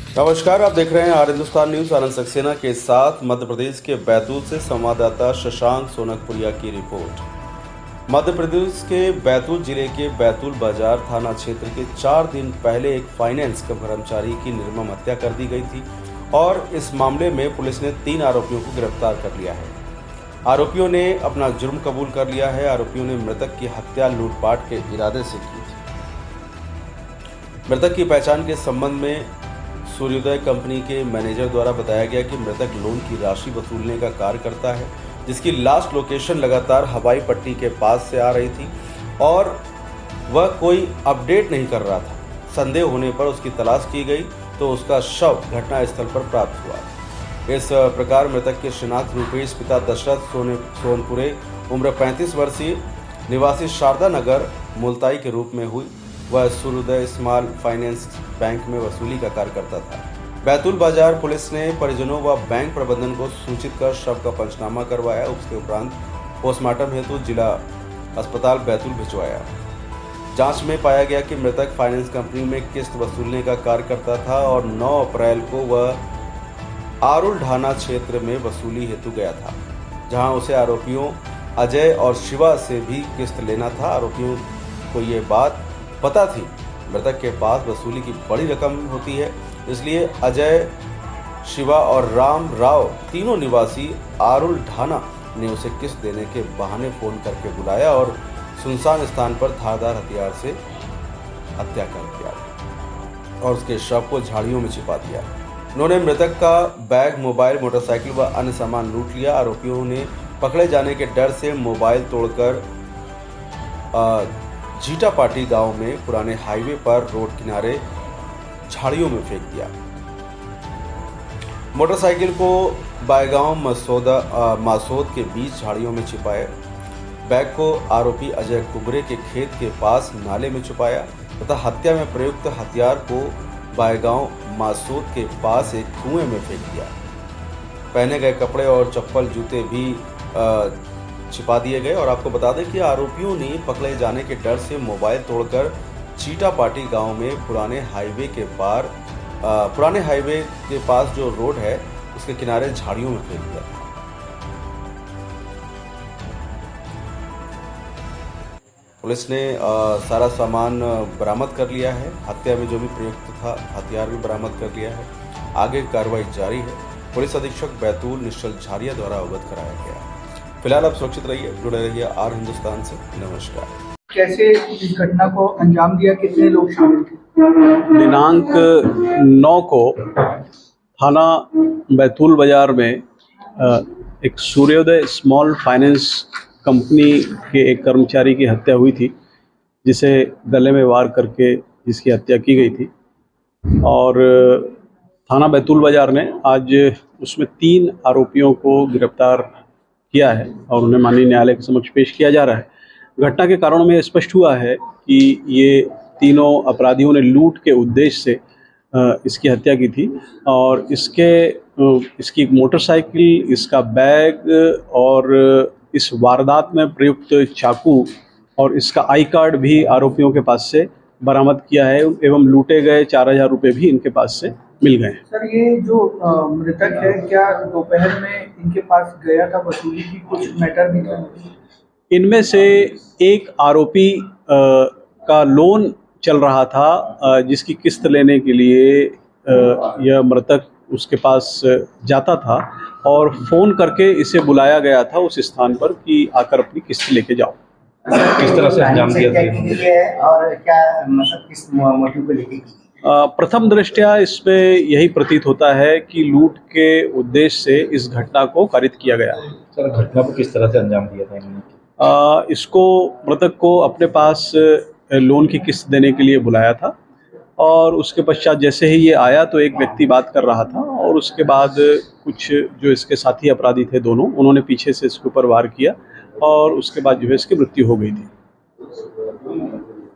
नमस्कार, आप देख रहे हैं आर हिंदुस्तान न्यूज। आनंद सक्सेना के साथ मध्य प्रदेश के बैतूल से संवाददाता शशांक सोनकपुरिया की रिपोर्ट। मध्य प्रदेश के बैतूल जिले के बैतूल बाजार थाना क्षेत्र के 4 दिन पहले एक फाइनेंस कर्मचारी की निर्मम हत्या कर दी गई थी और इस मामले में पुलिस ने 3 आरोपियों को गिरफ्तार कर लिया है। आरोपियों ने अपना जुर्म कबूल कर लिया है। आरोपियों ने मृतक की हत्या लूटपाट के इरादे से की थी। मृतक की पहचान के संबंध में सूर्योदय कंपनी के मैनेजर द्वारा बताया गया कि मृतक लोन की राशि वसूलने का कार्य करता है, जिसकी लास्ट लोकेशन लगातार हवाई पट्टी के पास से आ रही थी और वह कोई अपडेट नहीं कर रहा था। संदेह होने पर उसकी तलाश की गई तो उसका शव घटनास्थल पर प्राप्त हुआ। इस प्रकार मृतक की शिनाख्त रूपेश पिता दशरथ सोनपुरे उम्र 35 वर्षीय निवासी शारदा नगर मुल्ताई के रूप में हुई। वह सूर्योदय स्मॉल फाइनेंस बैंक में वसूली का कार्य करता था। बैतूल बाजार पुलिस ने परिजनों व बैंक प्रबंधन को सूचित कर शव का पंचनामा करवाया। उसके उपरांत पोस्टमार्टम हेतु जिला अस्पताल बैतूल भिजवाया। जांच में पाया गया कि मृतक फाइनेंस कंपनी में किस्त वसूलने का कार्य करता था और 9 अप्रैल को वह आरुल ढाना क्षेत्र में वसूली हेतु गया था, जहां उसे आरोपियों अजय और शिवा से भी किस्त लेना था। आरोपियों को ये बात पता थी मृतक के पास वसूली की बड़ी रकम होती है, इसलिए अजय, शिवा और राम राव तीनों निवासी आरुल ढाना ने उसे किस्त देने के बहाने फोन करके बुलाया और सुनसान स्थान पर धारदार हथियार से हत्या कर दिया और उसके शव को झाड़ियों में छिपा दिया। उन्होंने मृतक का बैग, मोबाइल, मोटरसाइकिल व अन्य सामान लूट लिया। आरोपियों ने पकड़े जाने के डर से मोबाइल तोड़कर जीटापाटी गांव में पुराने हाईवे पर रोड किनारे झाड़ियों में फेंक दिया। मोटरसाइकिल को बायगांव मासोद के बीच झाड़ियों में छिपाया। बैग को आरोपी अजय कुबरे के खेत के पास नाले में छुपाया तथा हत्या में प्रयुक्त हथियार को बायगांव मासोद के पास एक कुएं में फेंक दिया। पहने गए कपड़े और चप्पल, जूते भी छिपा दिए गए। और आपको बता दें कि आरोपियों ने पकड़े जाने के डर से मोबाइल तोड़कर चीटापाटी गांव में पुराने हाईवे के पास जो रोड है उसके किनारे झाड़ियों में फेंक दिया। पुलिस ने सारा सामान बरामद कर लिया है। हत्या में जो भी प्रयुक्त था हथियार भी बरामद कर लिया है। आगे कार्रवाई जारी है। पुलिस अधीक्षक बैतूल निश्चल झारिया द्वारा अवगत कराया गया है। फिलहाल आप सुरक्षित रहिए, जुड़े रहिए आर हिंदुस्तान से। नमस्कार। कैसे इस घटना को अंजाम दिया, कितने लोग शामिल थे? दिनांक 9 को थाना बैतूल बाजार में एक सूर्योदय स्मॉल फाइनेंस कंपनी के एक कर्मचारी की हत्या हुई थी, जिसे गले में वार करके जिसकी हत्या की गई थी। और थाना बैतूल बाजार ने आज उसमें 3 आरोपियों को गिरफ्तार किया है और उन्हें माननीय न्यायालय के समक्ष पेश किया जा रहा है। घटना के कारणों में स्पष्ट हुआ है कि ये तीनों अपराधियों ने लूट के उद्देश्य से इसकी हत्या की थी और इसकी मोटरसाइकिल, इसका बैग और इस वारदात में प्रयुक्त चाकू और इसका आई कार्ड भी आरोपियों के पास से बरामद किया है एवं लूटे गए 4000 रुपये भी इनके पास से मिल गए। सर, ये जो मृतक है, क्या दोपहर में इनके पास गया था वसूली की? कुछ मैटर भी था? इनमें से एक आरोपी का लोन चल रहा था, जिसकी किस्त लेने के लिए यह मृतक उसके पास जाता था और फोन करके इसे बुलाया गया था उस स्थान पर कि आकर अपनी किस्त लेके जाओ। किस तरह से अंजाम दिया और क्या मतलब किस मोटिव को लेके? प्रथम दृष्टया इसमें यही प्रतीत होता है कि लूट के उद्देश्य से इस घटना को कारित किया गया है। सर, घटना को किस तरह से अंजाम दिया था इन्होंने? इसको मृतक को अपने पास लोन की किस्त देने के लिए बुलाया था और उसके पश्चात जैसे ही ये आया तो एक व्यक्ति बात कर रहा था और उसके बाद कुछ जो इसके साथी अपराधी थे दोनों, उन्होंने पीछे से इसके ऊपर वार किया और उसके बाद जो है इसकी मृत्यु हो गई थी।